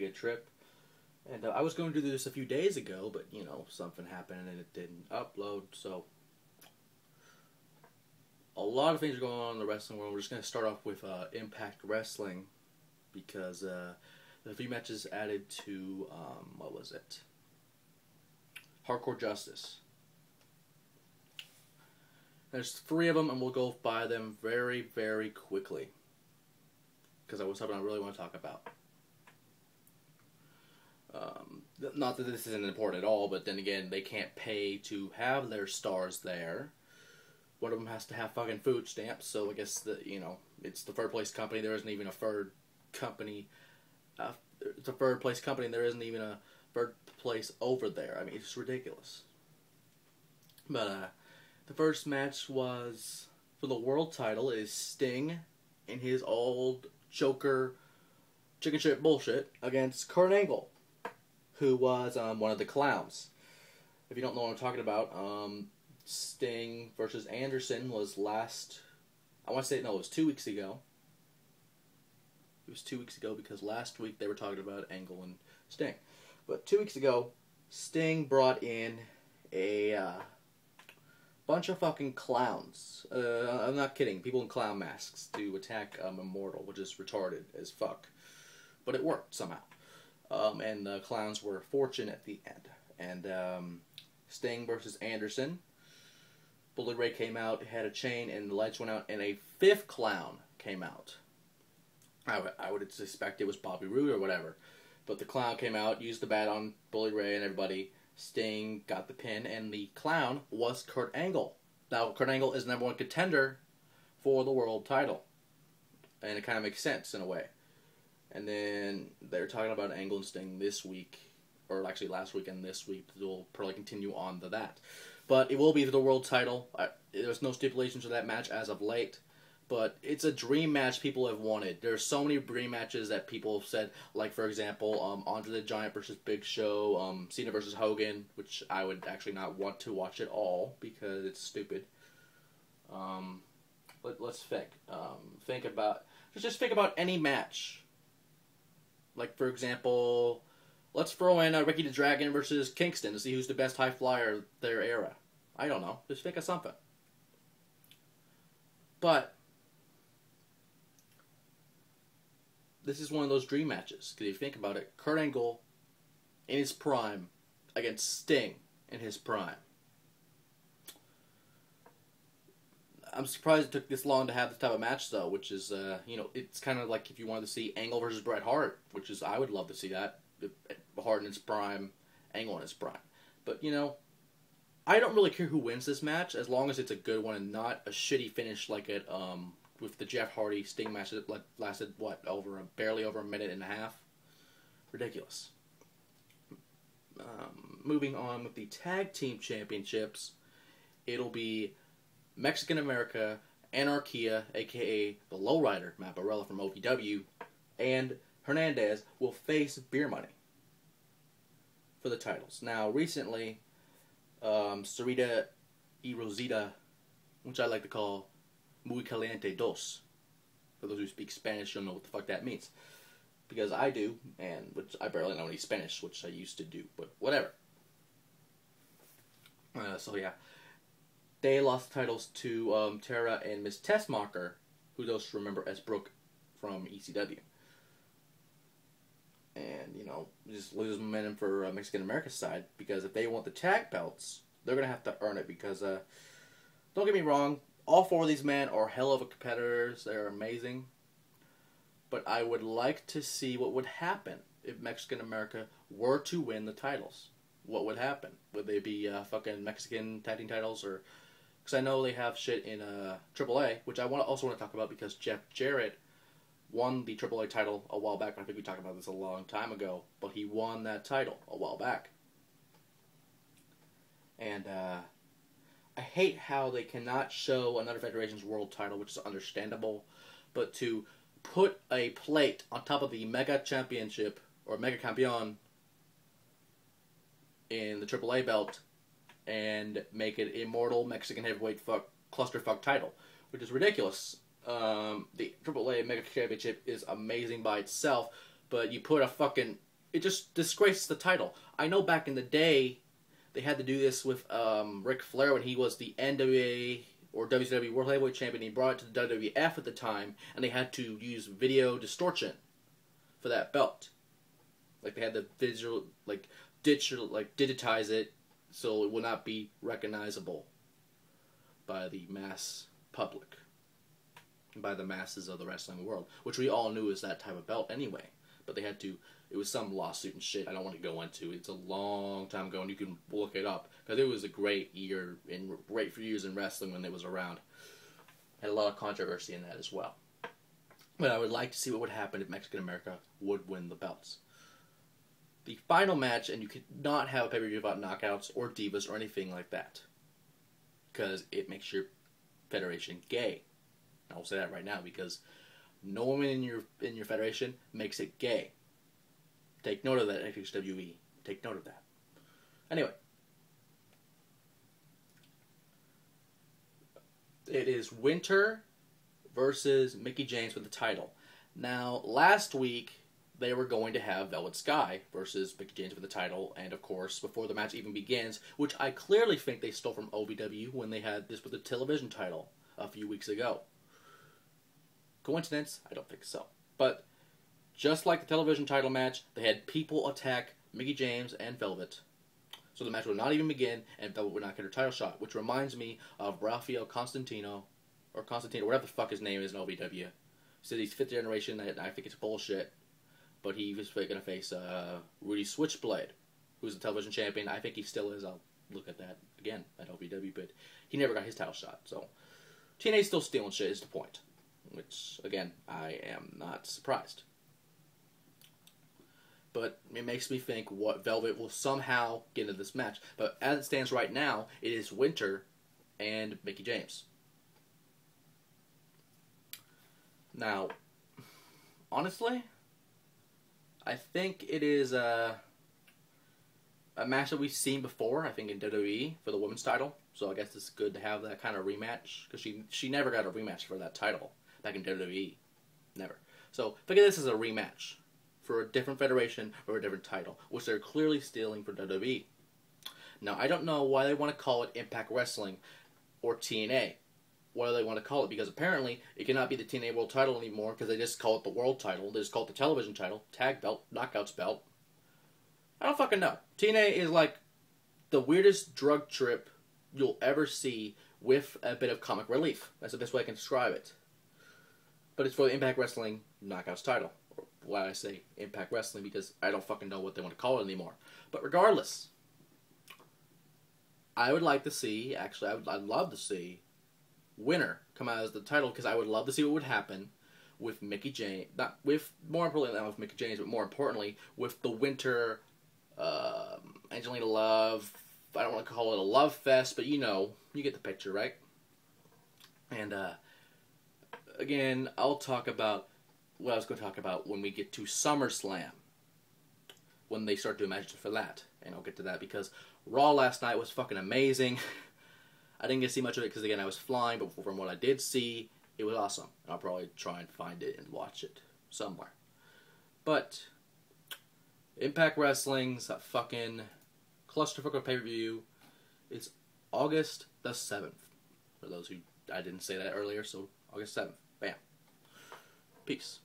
good trip. And I was going to do this a few days ago, but, you know, something happened and it didn't upload, so... A lot of things are going on in the wrestling world. We're just going to start off with Impact Wrestling, because the few matches added to, what was it? Hardcore Justice. There's 3 of them, and we'll go by them very, very quickly, because I was something I really want to talk about. Not that this isn't important at all, but then again, they can't pay to have their stars there. One of them has to have fucking food stamps, so I guess it's the third place company. There isn't even a third company. It's a third place company, and there isn't even a third place over there. I mean, it's ridiculous. But the first match was for the world title. Is Sting in his old Joker chicken shit bullshit against Kurt Angle, who was one of the clowns. If you don't know what I'm talking about, Sting versus Anderson was I want to say, no, it was 2 weeks ago. It was 2 weeks ago because last week they were talking about Angle and Sting. But 2 weeks ago, Sting brought in a bunch of fucking clowns. I'm not kidding. People in clown masks to attack Immortal, which is retarded as fuck. But it worked somehow. And the clowns were fortunate at the end. And Sting versus Anderson. Bully Ray came out, had a chain, and the lights went out, and a 5th clown came out. I would suspect it was Bobby Roode or whatever. But the clown came out, used the bat on Bully Ray and everybody. Sting got the pin, and the clown was Kurt Angle. Now, Kurt Angle is the #1 contender for the world title. And it kind of makes sense in a way. And then they're talking about Angle and Sting this week, or actually last week and this week. They'll probably continue on to that. But it will be for the world title. There's no stipulations for that match as of late. But it's a dream match people have wanted. There's so many dream matches that people have said, like, for example, Andre the Giant versus Big Show, Cena versus Hogan, which I would actually not want to watch at all because it's stupid. Let's think. Just think about any match. Like, for example, let's throw in Ricky the Dragon versus Kingston to see who's the best high flyer of their era. I don't know. Just think of something. But this is one of those dream matches. Because if you think about it, Kurt Angle in his prime against Sting in his prime. I'm surprised it took this long to have this type of match, though, which is, it's kind of like if you wanted to see Angle versus Bret Hart, which is, I would love to see that. Hart in his prime, Angle in his prime. But, I don't really care who wins this match, as long as it's a good one and not a shitty finish like it, with the Jeff Hardy Sting match that lasted, barely over a minute and a half. Ridiculous. Moving on with the Tag Team Championships, it'll be Mexican America, Anarquia, a.k.a. the Lowrider, Matt Barella from OVW, and Hernandez will face Beer Money for the titles. Now, recently, Sarita y Rosita, which I like to call Muy Caliente Dos. For those who speak Spanish, you'll know what the fuck that means. Because I do, and which I barely know any Spanish, which I used to do, but whatever. So yeah. They lost titles to Tara and Miss Tessmacher, who those remember as Brooke from ECW. And, just lose momentum for Mexican America's side, because if they want the tag belts, they're going to have to earn it, because, don't get me wrong, all 4 of these men are hell of a competitors, they're amazing, but I would like to see what would happen if Mexican America were to win the titles. What would happen? Would they be fucking Mexican tag team titles, or... Because I know they have shit in AAA, which I also want to talk about because Jeff Jarrett won the AAA title a while back. I think we talked about this a long time ago, but he won that title a while back. And I hate how they cannot show another federation's world title, which is understandable, but to put a plate on top of the Mega Championship, or Mega Campeon, in the AAA belt, and make it Immortal Mexican Heavyweight Clusterfuck title, which is ridiculous. The AAA Mega Championship is amazing by itself, but you put a fucking it just disgraces the title. I know back in the day, they had to do this with Ric Flair when he was the NWA or WCW World Heavyweight Champion. He brought it to the WWF at the time, and they had to use video distortion for that belt. Like they had to digitize it so it will not be recognizable by the mass public, by the masses of the wrestling world, which we all knew is that type of belt anyway. But they had to, it was some lawsuit and shit I don't want to go into. It's a long time ago, and you can look it up, because it was a great few years in wrestling when it was around. Had a lot of controversy in that as well. But I would like to see what would happen if Mexican America would win the belts. The final match, and you could not have a pay-per-view without knockouts or divas or anything like that, because it makes your federation gay. I will say that right now, because no woman in your federation makes it gay. Take note of that, HCWE. Take note of that. Anyway, it is Winter versus Mickie James for the title. Now, last week they were going to have Velvet Sky versus Mickie James for the title, and of course, before the match even begins, which I clearly think they stole from OVW when they had this with the television title a few weeks ago. Coincidence? I don't think so. But just like the television title match, they had people attack Mickie James and Velvet. So the match would not even begin, and Velvet would not get her title shot, which reminds me of Rafael Constantino, or Constantino, whatever the fuck his name is in OVW. He said he's fifth generation, and I think it's bullshit. But he was going to face Rudy Switchblade, who's the television champion. I think he still is. I'll look at that again at OVW, but he never got his title shot. So TNA's still stealing shit is the point. Which, again, I am not surprised. But it makes me think what Velvet will somehow get into this match. But as it stands right now, it is Winter and Mickie James. Now, honestly, I think it is a match that we've seen before, I think in WWE, for the women's title. So I guess it's good to have that kind of rematch, because she never got a rematch for that title back in WWE. Never. So think of this as a rematch for a different federation or a different title, which they're clearly stealing from WWE. Now, I don't know why they want to call it Impact Wrestling or TNA. What do they want to call it? Because apparently it cannot be the TNA World title anymore, because they just call it the World title. They just call it the television title, tag belt, knockouts belt. I don't fucking know. TNA is like the weirdest drug trip you'll ever see with a bit of comic relief. That's the best way I can describe it. But it's for the Impact Wrestling Knockouts title. Or why I say Impact Wrestling, because I don't fucking know what they want to call it anymore. But regardless, I would like to see, actually, I'd love to see Winner come out as the title, because I would love to see what would happen with Mickie James, more importantly than with Mickie James, but more importantly with the Winter, Angelina Love. I don't want to call it a love fest, but you get the picture, right? And again, I'll talk about what I was going to talk about when we get to SummerSlam, when they start doing matches for that, and I'll get to that, because Raw last night was fucking amazing. I didn't get to see much of it because, again, I was flying, but from what I did see, it was awesome. And I'll probably try and find it and watch it somewhere. But Impact Wrestling's a fucking clusterfuck of pay-per-view. It's August the 7th. For those who, I didn't say that earlier, so August 7th. Bam. Peace.